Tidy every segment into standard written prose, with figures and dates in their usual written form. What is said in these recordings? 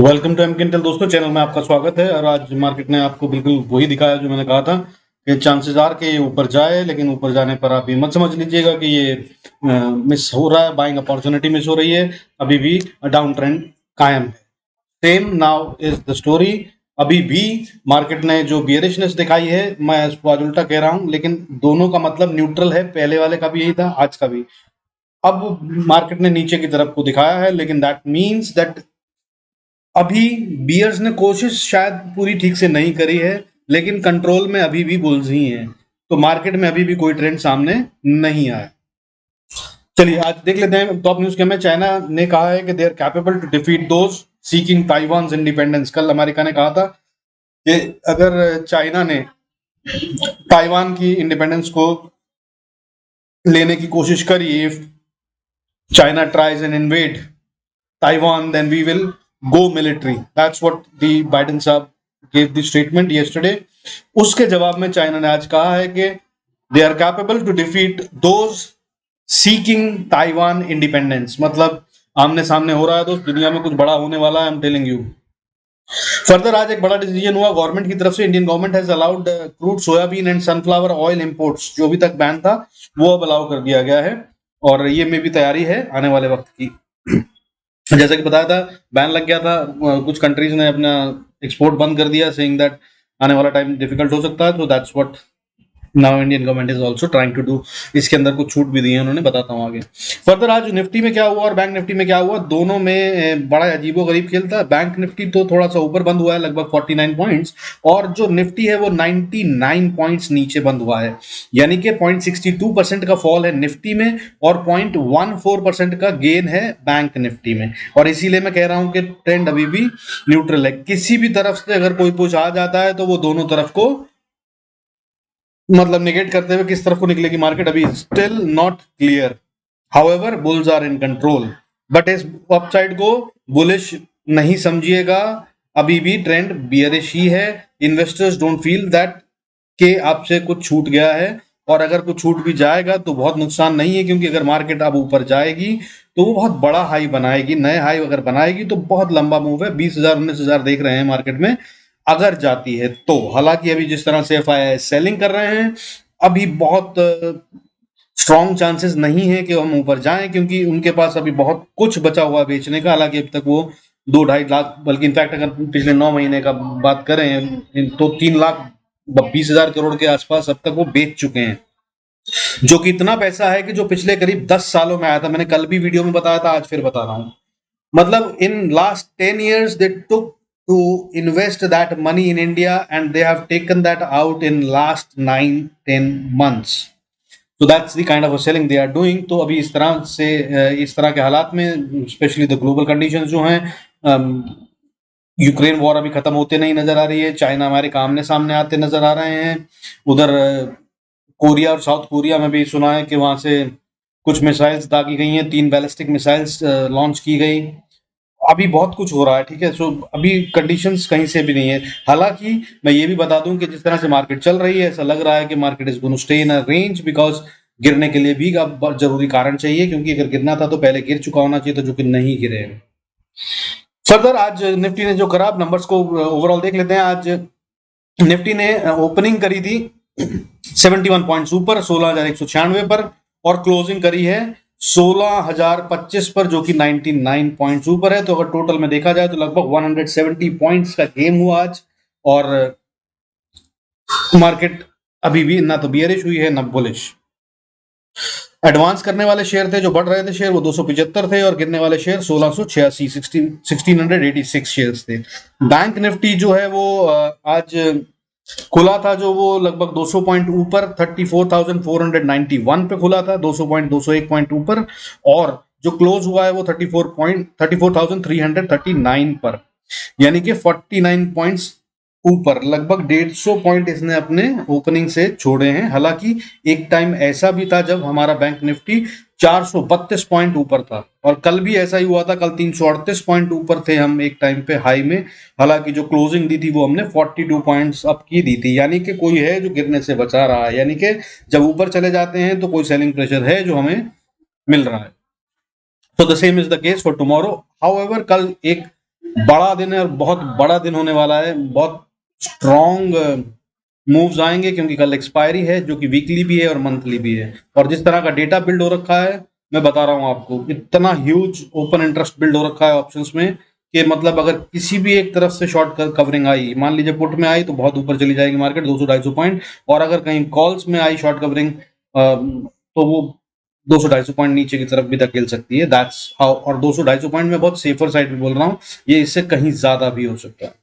Welcome to एमकेएनटेल दोस्तों, channel में आपका स्वागत है। और आज मार्केट ने आपको बिल्कुल वही दिखाया जो मैंने कहा था कि चांसेस आर के ये ऊपर जाए, लेकिन ऊपर जाने पर आप ये मत समझ लीजिएगा कि ये मिस हो रहा है, बाइंग अपॉर्चुनिटी मिस हो रही है। अभी भी डाउन ट्रेंड कायम है। Same now is the story. अभी भी मार्केट ने जो बियरिशनेस दिखाई है, मैं इसको आज उल्टा कह रहा हूं, लेकिन दोनों का मतलब न्यूट्रल है। पहले वाले का भी यही था, आज का भी। अब मार्केट ने नीचे की तरफ को दिखाया है, लेकिन दैट मीन्स दैट अभी बियर्स ने कोशिश शायद पूरी ठीक से नहीं करी है, लेकिन कंट्रोल में अभी भी बुल्स ही हैं। तो मार्केट में अभी भी कोई ट्रेंड सामने नहीं आया। चलिए आज देख लेते हैं टॉप न्यूज के में। चाइना ने कहा है कि they are capable to defeat those seeking Taiwan independence. कल अमेरिका ने कहा था कि अगर चाइना ने ताइवान की इंडिपेंडेंस को लेने की कोशिश करी, if China tries and invade Taiwan, then we will go military. That's what the Biden साहब gave the statement yesterday. उसके जवाब में चाइना ने आज कहा है कि they are capable to defeat those seeking Taiwan independence. मतलब आमने सामने हो रहा है दोस्त, दुनिया में कुछ बड़ा होने वाला है, I'm telling you. फर्दर आज एक बड़ा डिसीजन हुआ गवर्नमेंट की तरफ से। Indian government has allowed crude soybean and sunflower oil imports. जो अभी तक बैन था वो अब अलाउ कर दिया गया है, और ये में भी तैयारी है आने वाले वक्त की। जैसा कि बताया था, बैन लग गया था, कुछ कंट्रीज ने अपना एक्सपोर्ट बंद कर दिया, सेइंग दैट आने वाला टाइम डिफिकल्ट हो सकता है। तो that's what now Indian government is also trying to do. इसके अंदर कुछ छूट भी दी है उन्होंने, बताता हूँ आगे। फर्दर आज निफ्टी में क्या हुआ और बैंक निफ्टी में क्या हुआ, दोनों में बड़ा अजीबो गरीब खेल था। बैंक निफ्टी तो थोड़ा सा ऊपर बंद हुआ है, लगभग 49 पॉइंट्स, और जो निफ्टी है वो 99 पॉइंट्स नीचे बंद हुआ है। यानी कि 0.62% का फॉल है निफ्टी में, और 0.14% का गेन है बैंक निफ्टी में। और इसीलिए मैं कह रहा हूं कि ट्रेंड अभी भी न्यूट्रल है। किसी भी तरफ से अगर कोई पुश आ जाता है तो वो दोनों तरफ को मतलब निगेट करते हुए किस तरफ को निकलेगी मार्केट, अभी still not clear. However bulls are in control, but इस अपसाइड को बुलिश नहीं समझिएगा। अभी भी ट्रेंड बियरिश ही है। इन्वेस्टर्स डोंट फील दैट के आपसे कुछ छूट गया है, और अगर कुछ छूट भी जाएगा तो बहुत नुकसान नहीं है, क्योंकि अगर मार्केट अब ऊपर जाएगी तो वो बहुत बड़ा हाई बनाएगी। नए हाई अगर बनाएगी तो बहुत लंबा मूव है। 20,000 19,000 देख रहे हैं मार्केट में अगर जाती है तो। हालांकि अभी जिस तरह से एफआईआई सेलिंग कर रहे हैं, अभी बहुत स्ट्रॉन्ग चांसेस नहीं है कि हम ऊपर जाएं, क्योंकि उनके पास अभी बहुत कुछ बचा हुआ बेचने का। हालांकि अब तक वो 2-2.5 लाख, बल्कि इनफैक्ट अगर पिछले 9 महीने का बात करें तो 3,20,000 करोड़ के आसपास अब तक वो बेच चुके हैं, जो कि इतना पैसा है कि जो पिछले करीब 10 सालों में आया था। मैंने कल भी वीडियो में बताया था, आज फिर बता रहा हूं। मतलब in last 10 years they took to invest that money in India, and they have taken that out in last 9-10 months. So that's the kind of a selling they are doing. तो अभी इस तरह से इस तरह के हालात में, स्पेशली द ग्लोबल कंडीशंस जो हैं, यूक्रेन वॉर अभी खत्म होते नहीं नजर आ रही है। चाइना अमेरिका आमने सामने आते नजर आ रहे हैं। उधर कोरिया और साउथ कोरिया में भी सुना है कि वहां से कुछ मिसाइल्स दागी गई हैं, 3 बैलिस्टिक मिसाइल्स लॉन्च की गई। अभी बहुत कुछ हो रहा है, ठीक है। सो अभी कंडीशंस कहीं से भी नहीं है। हालांकि मैं ये भी बता दूं कि जिस तरह से मार्केट चल रही है, ऐसा लग रहा है कि market is going to stay in a range, because गिरने के लिए भी अब बहुत जरूरी कारण चाहिए, क्योंकि अगर गिरना था तो पहले गिर चुका होना चाहिए था, जो कि नहीं गिरे। फर्दर आज निफ्टी ने जो खराब नंबर्स को ओवरऑल देख लेते हैं। आज निफ्टी ने ओपनिंग करी थी 71 पॉइंट्स ऊपर 16,196 पर, और क्लोजिंग करी है 16,025 पर, जो कि 99 पॉइंट्स ऊपर है। तो अगर टोटल में देखा जाए तो लगभग 170 पॉइंट्स का गेम हुआ आज। और मार्केट अभी भी ना तो बियरिश हुई है ना बुलिश। एडवांस करने वाले शेयर थे, जो बढ़ रहे थे शेयर, वो 275 थे, और गिरने वाले शेयर 1686 1686 शेयर्स थे। बैंक निफ्टी जो है वो आज खुला था, जो वो लगभग 200 पॉइंट ऊपर 34,491 पे खुला था, 201 पॉइंट ऊपर। और जो क्लोज हुआ है वो 34,339 पर, यानी कि 49 पॉइंट्स ऊपर। लगभग 150 पॉइंट इसने अपने ओपनिंग से छोड़े हैं। हालांकि एक टाइम ऐसा भी था जब हमारा बैंक निफ्टी 432 पॉइंट ऊपर था, और कल भी ऐसा ही हुआ था। कल 338 पॉइंट ऊपर थे हम एक टाइम पे हाई में। हालांकि जो क्लोजिंग दी थी वो हमने 42 पॉइंट्स अप की दी थी। यानी कि कोई है जो गिरने से बचा रहा है, यानी कि जब ऊपर चले जाते हैं तो कोई सेलिंग प्रेशर है जो हमें मिल रहा है। So the same is the case for tomorrow. However, कल एक बड़ा दिन है और बहुत बड़ा दिन होने वाला है। बहुत स्ट्रॉन्ग मूव्स आएंगे क्योंकि कल एक्सपायरी है जो कि वीकली भी है और मंथली भी है। और जिस तरह का डेटा बिल्ड हो रखा है, मैं बता रहा हूँ आपको, इतना ह्यूज ओपन इंटरेस्ट बिल्ड हो रखा है ऑप्शंस में कि मतलब अगर किसी भी एक तरफ से शॉर्ट कवरिंग आई, मान लीजिए पुट में आई तो बहुत ऊपर चली जाएगी मार्केट 200-250 पॉइंट, और अगर कहीं कॉल्स में आई शॉर्ट कवरिंग तो वो 200-250 पॉइंट नीचे की तरफ भी धकेल सकती है। That's how. और 200-250 पॉइंट में बहुत सेफर साइड भी बोल रहा हूँ, ये इससे कहीं ज्यादा भी हो सकता है।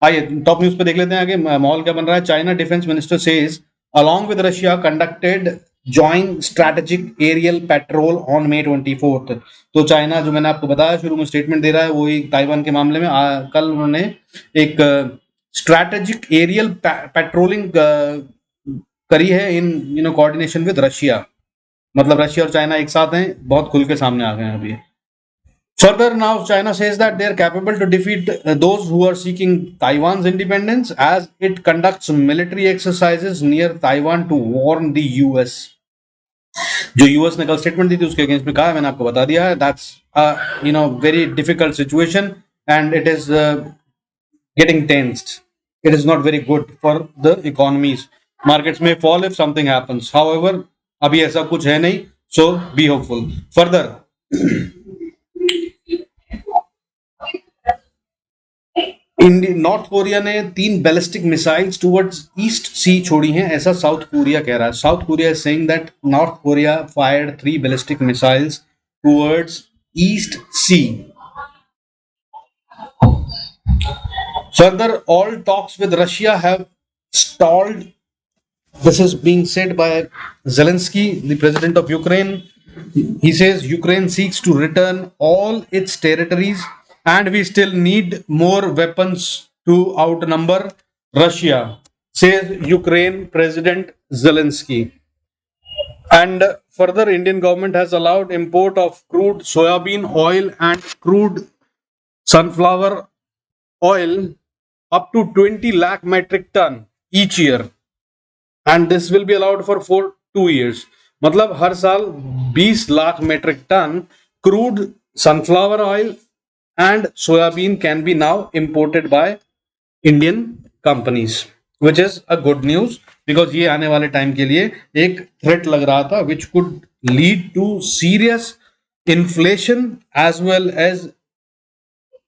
आइए टॉप न्यूज पे देख लेते हैं आगे माहौल क्या बन रहा है। China defence minister says along with Russia conducted joint strategic aerial patrol on May 24th। तो चाइना, जो मैंने आपको बताया शुरू में स्टेटमेंट दे रहा है, वही ताइवान के मामले में कल उन्होंने एक स्ट्रैटेजिक एरियल पेट्रोलिंग करी है इन कोऑर्डिनेशन विद रशिया। मतलब रशिया और चाइना एक साथ हैं, बहुत खुल के सामने आ गए हैं अभी। Further, now China says that they are capable to defeat those who are seeking Taiwan's independence as it conducts military exercises near Taiwan to warn the US। जो यूएस ने कल स्टेटमेंट दी थी उसके अगेंस्ट में कहा है, मैंने आपको बता दिया है। That's very difficult situation and it is getting tensed. It is not very good for the economies. Markets में fall if something happens, however अभी ऐसा कुछ है नहीं, so be hopeful. Further, North Korea ने 3 ballistic missiles towards East Sea छोड़ी हैं, ऐसा साउथ कोरिया कह रहा है। South Korea is saying that North Korea fired 3 ballistic missiles towards East Sea. Further, all talks with Russia have stalled. This is being said by Zelensky, the president of Ukraine. He says Ukraine seeks to return all its territories and we still need more weapons to outnumber Russia, says Ukraine President Zelensky. And further, Indian government has allowed import of crude soybean oil and crude sunflower oil up to 20 lakh metric ton each year, and this will be allowed for 2 years। मतलब हर साल 20 lakh metric ton crude sunflower oil and soybean can be now imported by Indian companies, which is a good news because ये आने वाले time के लिए एक threat लग रहा था which could lead to serious inflation as well as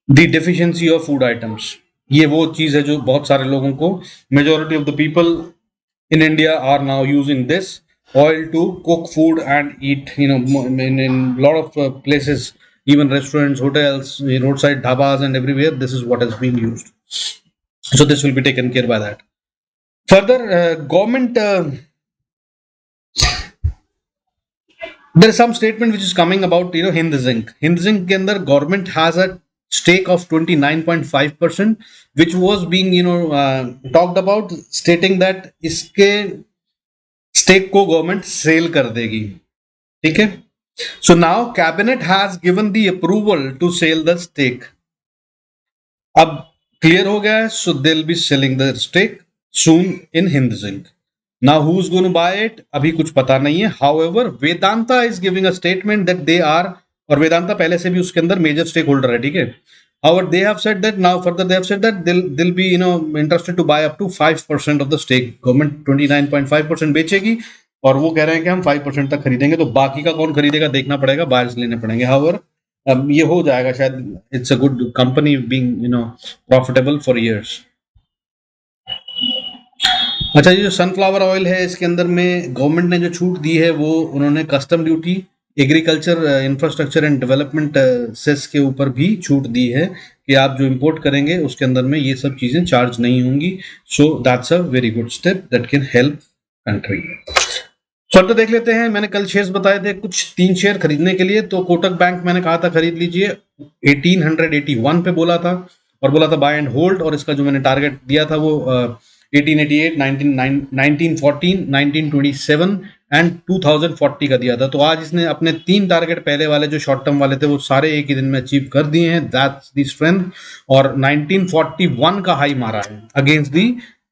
the deficiency of food items. ये वो चीज है जो बहुत सारे लोगों को, majority of the people in India are now using this oil to cook food and eat. In lot of places, even restaurants, hotels, roadside dhabas, and everywhere, this is what is being used. So this will be taken care by that. Further, government. There is some statement which is coming about Hind Zinc. Hind Zinc के अंदर government has a stake of 29.5%, which was being talked about, stating that इसके stake को government sell कर देगी। ठीक है, so now cabinet has given the approval to sell the stake. अब clear हो गया है, so they will be selling the stake soon in Hind Zinc. Now who is going to buy it अभी कुछ पता नहीं है। However, Vedanta is giving a statement that they are, और वेदांता पहले से भी उसके अंदर मेजर स्टेक होल्डर है। ठीक है, however they have said that now further they have said that they'll be interested to buy up to 5% of the stake। Government 29.5% बेचेगी और वो कह रहे हैं कि हम 5% तक खरीदेंगे, तो बाकी का कौन खरीदेगा देखना पड़ेगा, बायर्स लेने पड़ेंगे। हाउएवर अब ये हो जाएगा शायद, it's a good company being profitable for years. अच्छा, ये जो सनफ्लावर ऑयल है इसके अंदर में गवर्नमेंट ने जो छूट दी है वो उन्होंने custom duty, agriculture infrastructure and development cess के ऊपर भी छूट दी है कि आप जो इंपोर्ट करेंगे उसके अंदर में ये सब चीजें चार्ज नहीं होंगी। So that's a very good step that can help country. Further देख लेते हैं, मैंने कल शेयर्स बताए थे कुछ 3 शेयर खरीदने के लिए, तो कोटक बैंक मैंने कहा था खरीद लीजिए, 1881 पे बोला था और बोला था बाय एंड होल्ड, और इसका जो मैंने टारगेट दिया था वो 1888, 1914, 1927 एंड 2040 का दिया था। तो आज इसने अपने 3 टारगेट पहले वाले जो शॉर्ट टर्म वाले थे वो सारे एक ही दिन में अचीव कर दिए हैं। That's the strength. और 1941 का हाई मारा है against the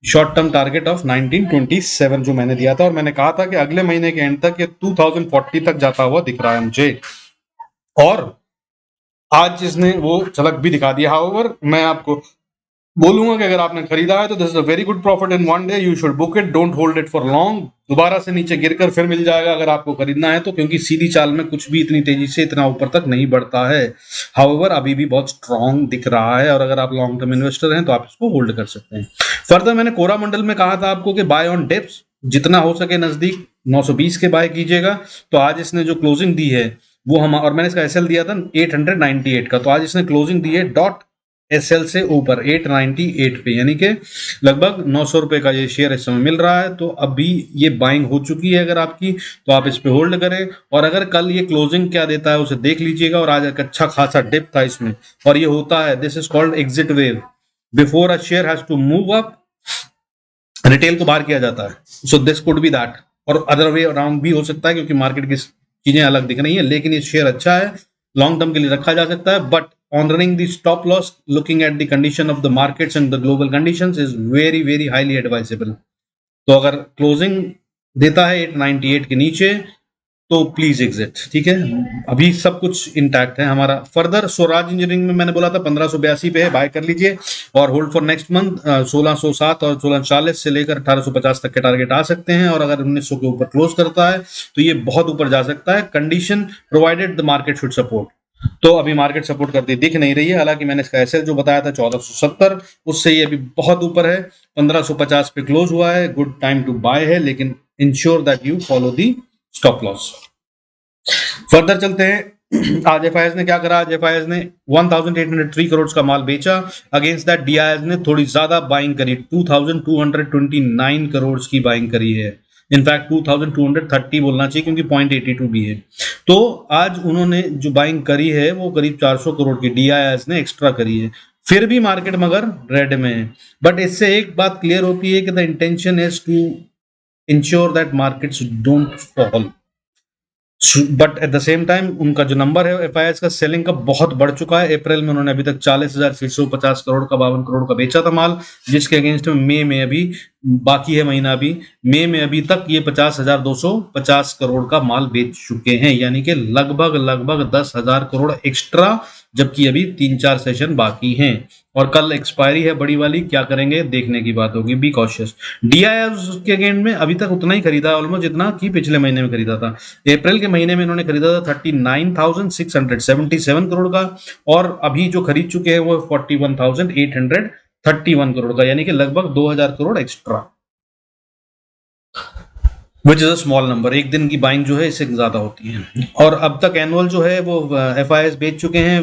short term target of 1927 जो मैंने दिया था, और मैंने कहा था कि अगले महीने के एंड तक ये 2040 तक जाता हुआ दिख रहा है मुझे। और आज इसने वो झलक भी दिखा दिया। हाउएवर मैं आपको बोलूंगा कि अगर आपने खरीदा है तो this is a very good profit in one day, you should book it, don't hold it for long. दोबारा से नीचे गिरकर फिर मिल जाएगा अगर आपको खरीदना है तो, क्योंकि सीधी चाल में कुछ भी इतनी तेजी से इतना ऊपर तक नहीं बढ़ता है। हाउएवर अभी भी बहुत स्ट्रांग दिख रहा है और अगर आप लॉन्ग टर्म इन्वेस्टर हैं तो आप इसको होल्ड कर सकते हैं। फर्दर मैंने कोरामंडल में कहा था आपको कि बाय ऑन डिप्स, जितना हो सके नजदीक 920 के बाय कीजिएगा। तो आज इसने जो क्लोजिंग दी है वो हम, और मैंने इसका एसएल दिया था 898 का, तो आज इसने क्लोजिंग दी है डॉट एसएल से ऊपर 898 पे, यानी कि लगभग 900 रुपए का ये शेयर इस समय मिल रहा है। तो अभी ये बाइंग हो चुकी है अगर आपकी, तो आप इस पे होल्ड करें। और अगर कल ये क्लोजिंग क्या देता है उसे देख लीजिएगा। और आज एक अच्छा खासा डिप था इसमें, और ये होता है, this is called exit wave. Before a share has to move up, retail को बाहर किया जाता है। So this could be that, और अदर वे अराउंड भी हो सकता है क्योंकि मार्केट की चीजें अलग दिख रही है। लेकिन ये शेयर अच्छा है, लॉन्ग टर्म के लिए रखा जा सकता है, but honouring the stop loss, looking at the condition of the markets and the global conditions is very very highly advisable. तो अगर क्लोजिंग देता है 898 के नीचे तो प्लीज एग्जिट, ठीक है। अभी सब कुछ इंटैक्ट है हमारा। फर्दर स्वराज इंजीनियरिंग में मैंने बोला था 1582 पे है, बाय कर लीजिए और होल्ड फॉर नेक्स्ट मंथ। 1607 और 1640 से लेकर 1850 तक के टारगेट आ सकते हैं, और अगर 1900 के ऊपर क्लोज करता है तो ये बहुत ऊपर जा सकता है, condition provided the market should support. तो अभी मार्केट सपोर्ट करती दिख नहीं रही है, हालांकि मैंने इसका एसएल जो बताया था 1470, उससे ये अभी बहुत ऊपर है। 1550 पे क्लोज हुआ है, गुड टाइम टू बाय है, लेकिन ensure that you follow the stop loss. Further चलते हैं। आज एफआईएस ने क्या करा? आज एफआईएस ने 1803 करोड़ का माल बेचा। अगेंस्ट दैट डीआईएस ने थोड़ी ज्यादा बाइंग करी, 2229 करोड़ की बाइंग करी है। इनफैक्ट 2230 बोलना चाहिए क्योंकि 0.82 भी है। तो आज उन्होंने जो बाइंग करी है वो करीब 400 करोड़ की डीआईएस ने एक्स्ट्रा करी है। फिर भी मार्केट मगर रेड में है, बट इससे एक बात क्लियर होती है कि the intention is to ensure that markets don't fall. But at the same time उनका जो नंबर है एफआईएस का सेलिंग का बहुत बढ़ चुका है। अप्रैल में उन्होंने अभी तक 40,650 करोड़ का 52 करोड़ का बेचा था माल, जिसके अगेंस्ट में मई में अभी बाकी है महीना, अभी मई में अभी तक ये 50,250 करोड़ का माल बेच चुके हैं, यानी कि लगभग 10,000 करोड़ एक्स्ट्रा, जबकि अभी 3-4 सेशन बाकी हैं। और कल एक्सपायरी है बड़ी वाली, क्या करेंगे देखने की बात होगी, बी कॉशियस। डीआईएस के अगेंस्ट में अभी तक उतना ही खरीदा ऑलमोस्ट जितना कि पिछले महीने में खरीदा था। अप्रैल के महीने में इन्होंने खरीदा था 39,677 करोड़ का, और अभी जो खरीद चुके हैं वो 41,831 करोड़ का, यानी कि लगभग 2,000 crore extra, which is a small number. एक दिन की बाइंग जो है इससे ज्यादा होती है। और अब तक एनुअल जो है वो एफआईएस बेच चुके हैं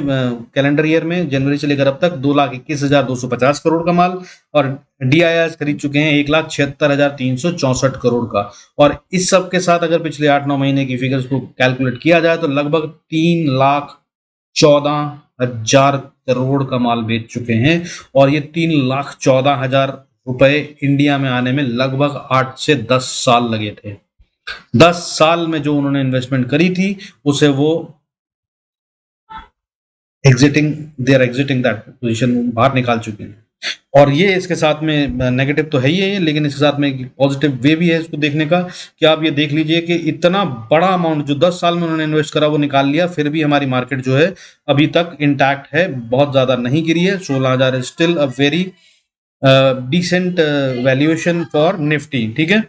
कैलेंडर ईयर में, जनवरी से लेकर अब तक 2,21,250 करोड़ का माल, और डीआईएस खरीद चुके हैं 1,76,364 करोड़ का। और इस सब के साथ अगर पिछले 8-9 महीने की फिगर्स को कैलकुलेट किया जाए तो लगभग 3,14,000 करोड़ का माल बेच चुके हैं। और ये 3,14,000 रुपए इंडिया में आने में लगभग 8 से 10 साल लगे थे। 10 साल में जो उन्होंने इन्वेस्टमेंट करी थी उसे वो they are exiting that position, बाहर निकाल चुके हैं। और ये इसके साथ में नेगेटिव तो है ही है, लेकिन इसके साथ में एक पॉजिटिव वे भी है इसको देखने का, कि आप ये देख लीजिए कि इतना बड़ा अमाउंट जो 10 साल में उन्होंने इन्वेस्ट करा वो निकाल लिया, फिर भी हमारी मार्केट जो है अभी तक इंटैक्ट है, बहुत ज्यादा नहीं गिरी है। 16,000 still a very decent valuation for Nifty, ठीक है।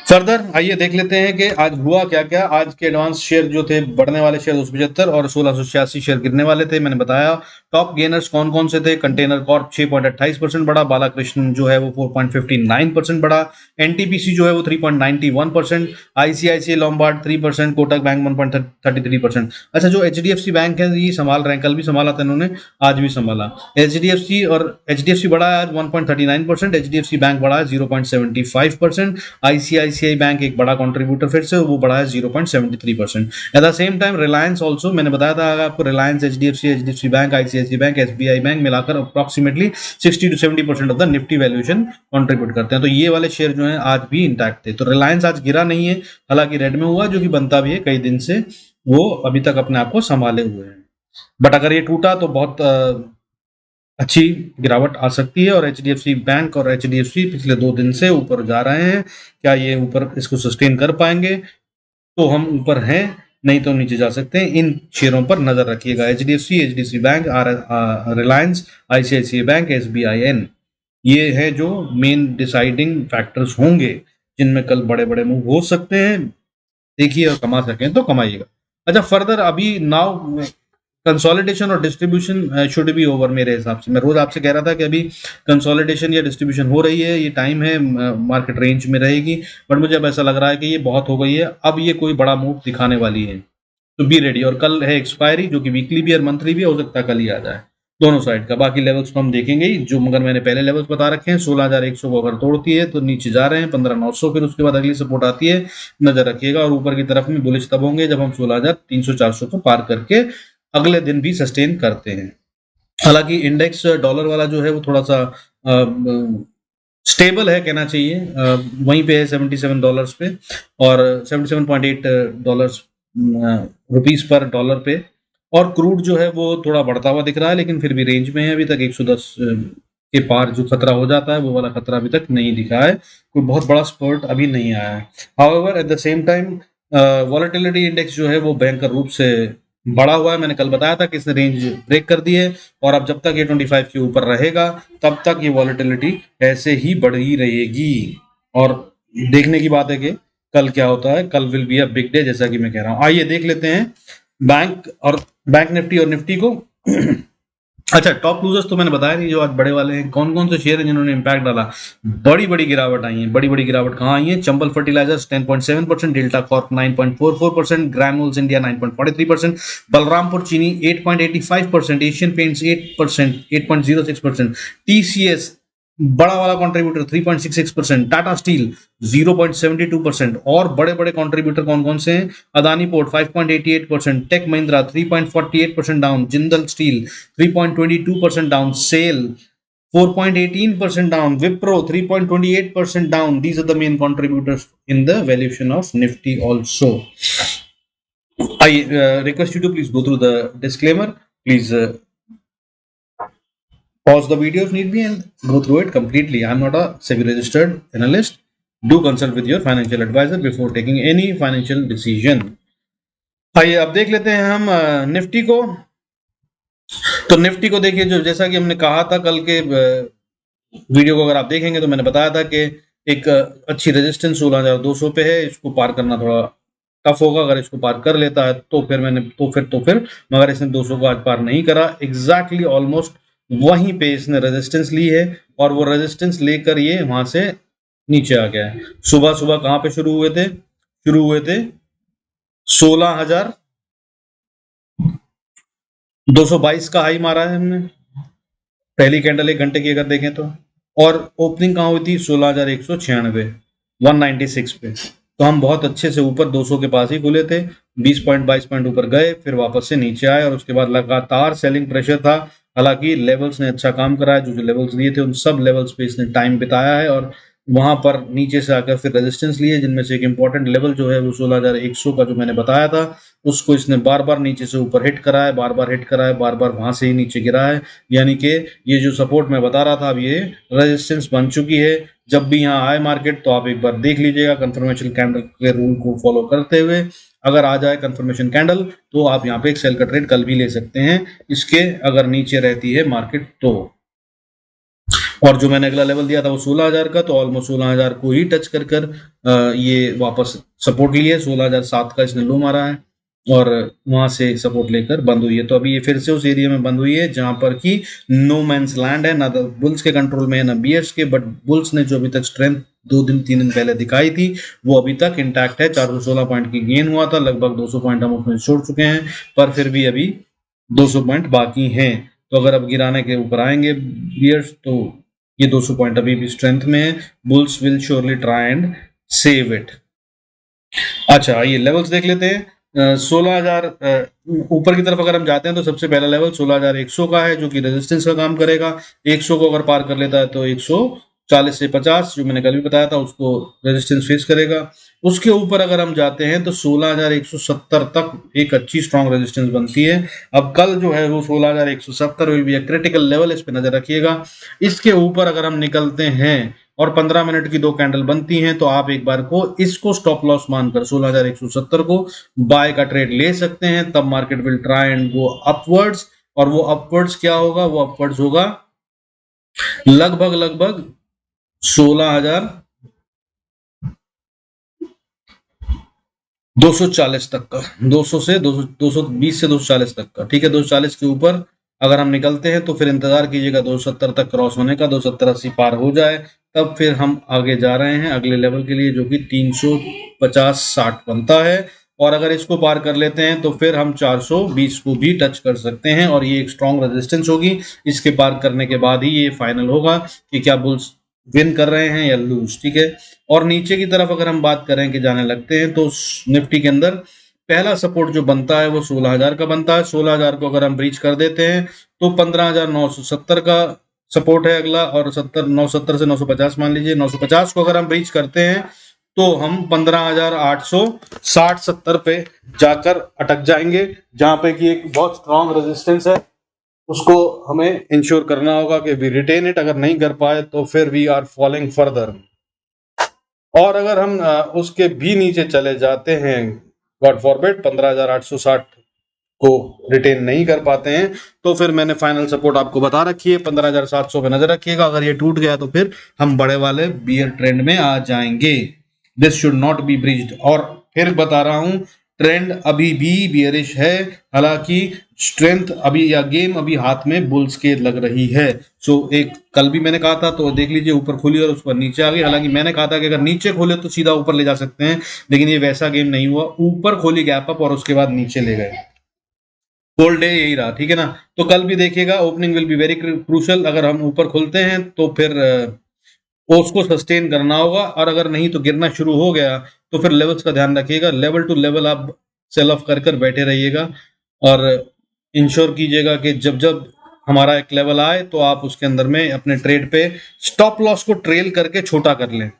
फर्दर आइए देख लेते हैं कि आज हुआ क्या क्या। आज के एडवांस शेयर जो थे, बढ़ने वाले शेयर 275 और 1686 शेयर गिरने वाले थे। मैंने बताया टॉप गेनर्स कौन कौन से थे। कंटेनर कॉर्प 6.28% बढ़ा, बालाकृष्ण जो है वो 4.59% बढ़ा, एनटीपीसी जो है वो 3.91%, आईसीआईसीआई लॉम्बार्ड 3%, कोटक बैंक 1.33%। अच्छा, जो एचडीएफसी बैंक है ये संभाल रहे हैं, कल भी संभाला था इन्होंने, आज भी संभाला। एचडीएफसी बढ़ा है आज 1.39%, एचडीएफसी बैंक बढ़ा है 0.75%, आईसीआईसीआई बैंक एक बड़ा कंट्रीब्यूटर फिर से, वो बढ़ा है 0.73%। At the same time Reliance also, मैंने बताया था आपको, Reliance, HDFC bank, ICICI bank, SBI bank मिलाकर approximately 60 to 70% of the Nifty valuation contribute करते हैं। तो ये वाले शेयर जो है आज भी इंटैक्ट थे। तो रिलायंस आज गिरा नहीं है, हालांकि रेड में हुआ, जो कि बनता भी है, कई दिन से वो अभी तक अपने आप को संभाले हुए हैं। बट अगर ये टूटा तो बहुत अच्छी गिरावट आ सकती है। और एचडीएफसी बैंक और एचडीएफसी पिछले 2 दिन से ऊपर जा रहे हैं, क्या ये ऊपर इसको सस्टेन कर पाएंगे? तो हम ऊपर हैं, नहीं तो नीचे जा सकते हैं। इन शेयरों पर नजर रखिएगा, HDFC bank, Reliance, ICICI bank, SBIN, ये है जो मेन डिसाइडिंग फैक्टर्स होंगे जिनमें कल बड़े बड़े मूव हो सकते हैं। देखिए और कमा सकें तो कमाइएगा। अच्छा, फर्दर अभी नाउ कंसोलिडेशन और डिस्ट्रीब्यूशन शुड बी ओवर मेरे हिसाब से। मैं रोज आपसे कह रहा था कि अभी कंसोलिडेशन या डिस्ट्रीब्यूशन हो रही है, ये टाइम है, मार्केट रेंज में रहेगी, बट मुझे अब ऐसा लग रहा है कि ये बहुत हो गई है, अब ये कोई बड़ा मूव दिखाने वाली है, तो बी रेडी। और कल है एक्सपायरी, जो कि वीकली भी और मंथली भी हो सकता है कल ही आ जाए, दोनों साइड का। बाकी लेवल्स तो हम देखेंगे ही, जो मगर मैंने पहले लेवल्स बता रखे हैं, 16,100 को अगर तोड़ती है तो नीचे जा रहे हैं 15,900, फिर उसके बाद अगली सपोर्ट आती है, नजर रखिएगा। और ऊपर की तरफ में बुलिश तब होंगे जब हम 16,300-400 को पार करके अगले दिन भी सस्टेन करते हैं। हालांकि इंडेक्स डॉलर वाला जो है वो थोड़ा सा स्टेबल है कहना चाहिए, वहीं पे है $77 पे और $77.8 रुपीस पर डॉलर पे। और क्रूड जो है वो थोड़ा बढ़ता हुआ दिख रहा है, लेकिन फिर भी रेंज में है अभी तक। 110 के पार जो खतरा हो जाता है वो वाला खतरा अभी तक नहीं दिखा है, कोई बहुत बड़ा स्पर्ट अभी नहीं आया है। However eight the same time volatility index जो है वो भयंकर रूप से बढ़ा हुआ है। मैंने कल बताया था कि इसने रेंज ब्रेक कर दी है, और अब जब तक ये 25 के ऊपर रहेगा तब तक ये वॉलेटिलिटी ऐसे ही बढ़ी रहेगी। और देखने की बात है कि कल क्या होता है। कल will be a big day, जैसा कि मैं कह रहा हूँ। आइए देख लेते हैं बैंक निफ्टी और निफ्टी को। अच्छा, टॉप लूजर्स तो मैंने बताया नहीं जो आज बड़े वाले हैं। कौन कौन से शेयर हैं जिन्होंने इंपैक्ट डाला? बड़ी बड़ी गिरावट आई है। बड़ी बड़ी गिरावट कहाँ आई है? Chambal Fertilisers 10.7%, Delta Corp 9.44%, Granules India 9.43%, Balrampur Chini 8.85%, Asian paints 8%, 8.06%, TCS बड़ा वाला कंट्रीब्यूटर 3.66%, टाटा स्टील 0.72%। और बड़े बड़े कंट्रीब्यूटर कौन कौन से हैं? Adani Port 5.88%, Tech Mahindra 3.48% down, Jindal Steel 3.22% down, SAIL 4.18% down, Wipro 3.28% down. These are the main contributors in the valuation of Nifty also. I request you to please go through the disclaimer. Please pause the video if need be and go through it completely. I'm not a SEBI registered analyst. Do consult with your financial advisor before taking any financial decision. आइए अब देख लेते हैं हम Nifty को। तो Nifty को देखिए, जो जैसा कि हमने कहा था कल के वीडियो को अगर आप देखेंगे तो मैंने बताया था कि एक अच्छी रेजिस्टेंस 16,200 पे है, इसको पार करना थोड़ा टफ होगा। अगर इसको पार कर लेता है तो फिर मगर इसने 200 को आज पार नहीं करा। एग्जैक्टली ऑलमोस्ट वहीं पे इसने रेजिस्टेंस ली है, और वो रेजिस्टेंस लेकर ये वहां से नीचे आ गया है। सुबह सुबह कहां पे शुरू हुए थे? 16,222 का हाई मारा है हमने, पहली कैंडल 1 घंटे की अगर देखें तो। और ओपनिंग कहाँ हुई थी? 16,196, 196 पे। तो हम बहुत अच्छे से ऊपर 200 के पास ही खुले थे, 20 पॉइंट 22 पॉइंट ऊपर गए, फिर वापस से नीचे आए, और उसके बाद लगातार सेलिंग प्रेशर था। हालांकि लेवल्स ने अच्छा काम करा है, जो लेवल्स दिए थे उन सब लेवल्स पे इसने टाइम बिताया है, और वहां पर नीचे से आकर फिर रेजिस्टेंस लिए, जिनमें से एक इंपॉर्टेंट लेवल जो है वो 16,100 का जो मैंने बताया था, उसको इसने बार बार नीचे से ऊपर हिट करा है, बार बार हिट करा है, बार बार वहां से ही नीचे गिरा है। यानी कि ये जो सपोर्ट मैं बता रहा था अब ये रेजिस्टेंस बन चुकी है। जब भी यहाँ आए मार्केट तो आप एक बार देख लीजिएगा कंफर्मेशन कैंडल के रूल को फॉलो करते हुए। अगर आ जाए कंफर्मेशन कैंडल तो आप यहाँ पे एक सेल का ट्रेड कल भी ले सकते हैं, इसके अगर नीचे रहती है मार्केट तो। और जो मैंने अगला लेवल दिया था वो 16,000 का, तो ऑलमोस्ट 16,000 को ही टच कर ये वापस सपोर्ट लिए। 16,007 का इसने लो मारा है, और वहां से सपोर्ट लेकर बंद हुई है। तो अभी ये फिर से उस एरिया में बंद हुई है जहां पर कि नो मैंस लैंड है, ना बुल्स के कंट्रोल में है ना बियर्स के। बट बुल्स ने जो अभी तक स्ट्रेंथ 2 दिन 3 दिन पहले दिखाई थी वो अभी तक इंटैक्ट है। 416 पॉइंट की गेन हुआ था, लगभग 200 पॉइंट हम उसमें छोड़ चुके हैं, पर फिर भी अभी 200 पॉइंट बाकी हैं। तो अगर अब गिराने के ऊपर आएंगे बियर्स तो ये 200 पॉइंट अभी भी स्ट्रेंथ में है। Bulls will surely try and save it. अच्छा, आइए लेवल्स देख लेते हैं। 16,000 ऊपर की तरफ अगर हम जाते हैं तो सबसे पहला लेवल 16,100 का है, जो कि रेजिस्टेंस का काम करेगा। 100 को अगर पार कर लेता है तो 140 से 50 जो मैंने कल भी बताया था उसको रेजिस्टेंस फेस करेगा। उसके ऊपर अगर हम जाते हैं तो 16,170 तक एक अच्छी स्ट्रॉन्ग रेजिस्टेंस बनती है। अब कल जो है वो 16,170 will be a critical level, इस पे नजर रखिएगा। इसके ऊपर अगर हम निकलते हैं और 15 मिनट की 2 कैंडल बनती हैं, तो आप एक बार को इसको स्टॉप लॉस मानकर 16,170 को बाय का ट्रेड ले सकते हैं। तब market will try and go upwards, और वो अपवर्ड्स क्या होगा, वो अपवर्ड्स होगा लगभग लगभग 16,240 तक का, 200 से 200, 220 से 240 तक का, ठीक है। 240 के ऊपर अगर हम निकलते हैं तो फिर इंतजार कीजिएगा 270 तक क्रॉस होने का, 270-80 पार हो जाए तब फिर हम आगे जा रहे हैं अगले लेवल के लिए, जो कि 350-60 बनता है। और अगर इसको पार कर लेते हैं तो फिर हम 420 को भी टच कर सकते हैं, और ये एक स्ट्रॉन्ग रेजिस्टेंस होगी। इसके पार करने के बाद ही ये फाइनल होगा कि क्या बुल्स विन कर रहे हैं या लूज, ठीक है। और नीचे की तरफ अगर हम बात करें कि जाने लगते हैं, तो निफ्टी के अंदर पहला सपोर्ट जो बनता है वो 16,000 का बनता है। 16,000 को अगर हम ब्रीच कर देते हैं तो 15,970 का सपोर्ट है अगला, और 970 से 950 मान लीजिए। 950 को अगर हम ब्रीच करते हैं तो हम 15,860-70 पे जाकर अटक जाएंगे, जहां पे कि एक बहुत स्ट्रॉन्ग रेजिस्टेंस है, उसको हमें इंश्योर करना होगा कि वी रिटेन इट। अगर नहीं कर पाए तो फिर वी आर फॉलोइंग फर्दर। और अगर हम उसके भी नीचे चले जाते हैं, गॉड फॉरबिड 15,860 को रिटेन नहीं कर पाते हैं, तो फिर मैंने फाइनल सपोर्ट आपको बता रखी है 15,700 पे नजर रखिएगा। अगर ये टूट गया तो फिर हम बड़े वाले बियर ट्रेंड में आ जाएंगे। This should not be breached. और फिर बता रहा हूं, ट्रेंड अभी भी बियरिश है, हालांकि स्ट्रेंथ अभी या गेम अभी हाथ में बुल्स के लग रही है। सो एक कल भी मैंने कहा था, तो देख लीजिए ऊपर खुली और उस पर नीचे आ गई। हालांकि मैंने कहा था कि अगर नीचे खोले तो सीधा ऊपर ले जा सकते हैं, लेकिन ये वैसा गेम नहीं हुआ। ऊपर खोली गैप अप और उसके बाद नीचे ले गए। होल डे यही रहा, ठीक है ना। तो कल भी देखिएगा, opening will be very crucial. अगर हम ऊपर खुलते हैं तो फिर उसको सस्टेन करना होगा, और अगर नहीं तो गिरना शुरू हो गया तो फिर लेवल्स का ध्यान रखिएगा। लेवल टू लेवल आप सेल ऑफ कर बैठे रहिएगा, और इंश्योर कीजिएगा कि जब जब हमारा एक लेवल आए तो आप उसके अंदर में अपने ट्रेड पे स्टॉप लॉस को ट्रेल करके छोटा कर लें,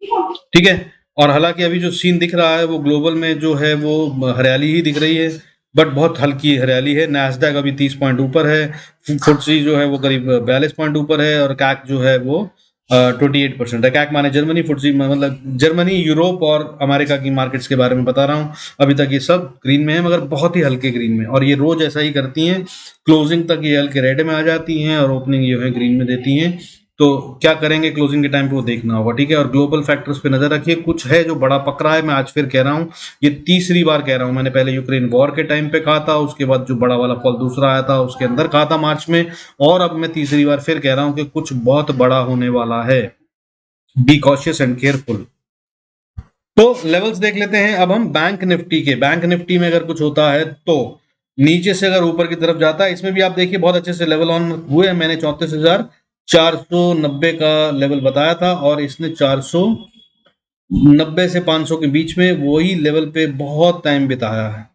ठीक है। और हालांकि अभी जो सीन दिख रहा है वो ग्लोबल में जो है वो हरियाली ही दिख रही है, बट बहुत हल्की हरियाली है। नैस्डैक अभी 30 पॉइंट ऊपर है, फुटसी जो है वो करीब 42 पॉइंट ऊपर है, और कैक जो है वो 28% है। कैक माने जर्मनी, फुटसी मतलब जर्मनी, यूरोप और अमेरिका की मार्केट्स के बारे में बता रहा हूँ। अभी तक ये सब ग्रीन में है, मगर बहुत ही हल्के ग्रीन में, और ये रोज ऐसा ही करती हैं। क्लोजिंग तक ये हल्के रेड में आ जाती हैं और ओपनिंग ये है ग्रीन में देती हैं। तो क्या करेंगे क्लोजिंग के टाइम पे वो देखना होगा, ठीक है। और ग्लोबल फैक्टर्स पे नजर रखिए, कुछ है जो बड़ा पकड़ा है। मैं आज फिर कह रहा हूँ, ये तीसरी बार कह रहा हूँ। मैंने पहले यूक्रेन वॉर के टाइम पे कहा था, उसके बाद जो बड़ा वाला फॉल दूसरा आया था उसके अंदर कहा था मार्च में, और अब मैं तीसरी बार फिर कह रहा हूँ कि कुछ बहुत बड़ा होने वाला है। Be cautious and careful. तो लेवल्स देख लेते हैं अब हम बैंक निफ्टी के। बैंक निफ्टी में अगर कुछ होता है तो नीचे से अगर ऊपर की तरफ जाता है, इसमें भी आप देखिए बहुत अच्छे से लेवल ऑन हुए हैं। मैंने 34,490 का लेवल बताया था, और इसने 490 से 500 के बीच में वही लेवल पे बहुत टाइम बिताया है।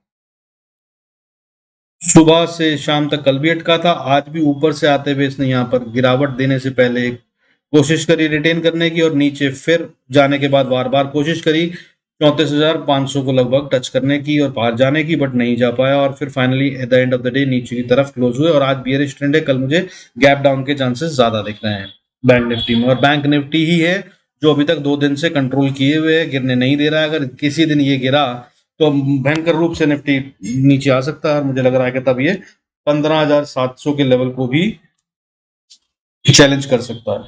सुबह से शाम तक कल भी अटका था, आज भी ऊपर से आते हुए इसने यहाँ पर गिरावट देने से पहले कोशिश करी रिटेन करने की, और नीचे फिर जाने के बाद बार बार कोशिश करी 34,500 को लगभग टच करने की और बाहर जाने की, बट नहीं जा पाया। और फिर finally at the end of the day नीचे की तरफ क्लोज हुए, और आज बियरिश ट्रेंड है। कल मुझे गैप डाउन के चांसेस ज्यादा दिख रहे हैं बैंक निफ्टी में, और बैंक निफ्टी ही है जो अभी तक 2 दिन से कंट्रोल किए हुए है, गिरने नहीं दे रहा है। अगर किसी दिन ये गिरा तो भयंकर रूप से निफ्टी नीचे आ सकता है, और मुझे लग रहा है कि तब ये 15,700 के लेवल को भी चैलेंज कर सकता है।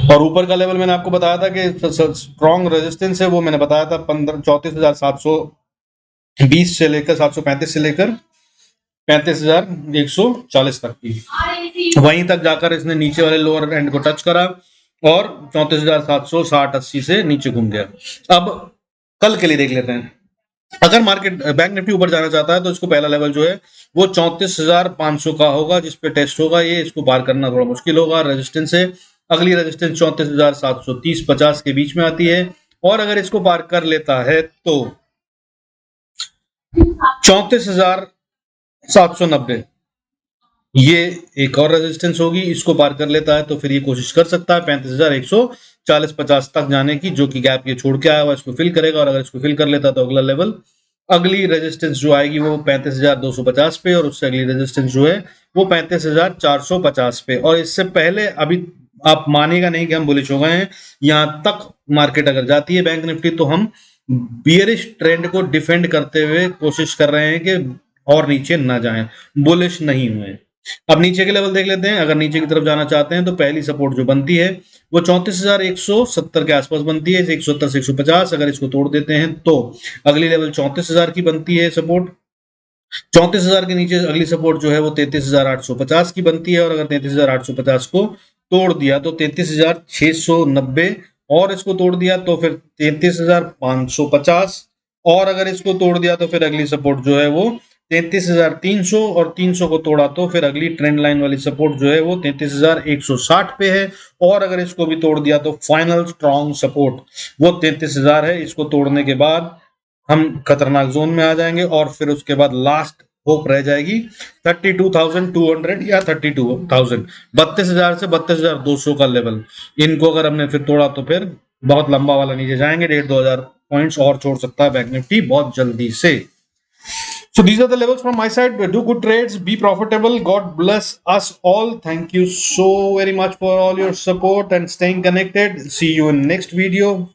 और ऊपर का लेवल मैंने आपको बताया था कि स्ट्रॉन्ग रेजिस्टेंस है, वो मैंने बताया था 34,720 से लेकर 735 से लेकर 35,140 तक की, वहीं तक जाकर इसने नीचे वाले लोअर एंड को टच करा, और 34,760-80 से नीचे घूम गया। अब कल के लिए देख लेते हैं। अगर मार्केट बैंक निफ्टी ऊपर जाना चाहता है तो इसको पहला लेवल जो है वो 34,500 का होगा, जिसपे टेस्ट होगा ये। इसको पार करना थोड़ा मुश्किल होगा, रेजिस्टेंस है। अगली रेजिस्टेंस 34,730-50 के बीच में आती है, और अगर इसको पार कर लेता है तो 34,790 ये एक और रेजिस्टेंस होगी। इसको पार कर लेता है तो फिर ये कोशिश कर सकता है 35,140-50 तक जाने की, जो कि गैप ये छोड़ के आया हुआ, इसको फिल करेगा। और अगर इसको फिल कर लेता तो अगला लेवल, अगली रेजिस्टेंस जो आएगी वो 35,250 पे, और उससे अगली रेजिस्टेंस जो है वो 35,450 पे। और इससे पहले अभी आप मानेगा नहीं कि हम बुलिश हो गए हैं। यहां तक मार्केट अगर जाती है बैंक निफ्टी, तो हम बियरिश ट्रेंड को डिफेंड करते हुए कोशिश कर रहे हैं कि और नीचे ना जाएं, बुलिश नहीं हुए। अब नीचे के लेवल देख लेते हैं। अगर नीचे की तरफ जाना चाहते हैं तो पहली सपोर्ट जो बनती है वो 34,170 के आसपास बनती है, 170 से 150। अगर इसको तोड़ देते हैं तो अगली लेवल 34,000 की बनती है सपोर्ट। 34,000 के नीचे अगली सपोर्ट जो है वो 33,850 की बनती है, और अगर 33,850 को तोड़ दिया तो 33,690, और इसको तोड़ दिया तो फिर 33,550, और अगर इसको तोड़ दिया तो फिर अगली सपोर्ट जो है वो 33,300, और 300 को तोड़ा तो फिर अगली ट्रेंड लाइन वाली सपोर्ट जो है वो 33,160 पे है, और अगर इसको भी तोड़ दिया तो फाइनल स्ट्रॉन्ग सपोर्ट वो 33,000 है। इसको तोड़ने के बाद हम खतरनाक जोन में आ जाएंगे, और फिर उसके बाद लास्ट होप रह जाएगी 32,200 या 32,000, 32,000 से 32,200 का लेवल। इनको अगर हमने फिर तोड़ा तो फिर बहुत लंबा वाला नीचे जाएंगे, 1,500-2,000 पॉइंट्स और छोड़ सकता है बैंक निफ्टी बहुत जल्दी से। So these are the levels from my side. Do good trades, be profitable. God bless us all. Thank you so very much for all your support and staying connected. See you in next video.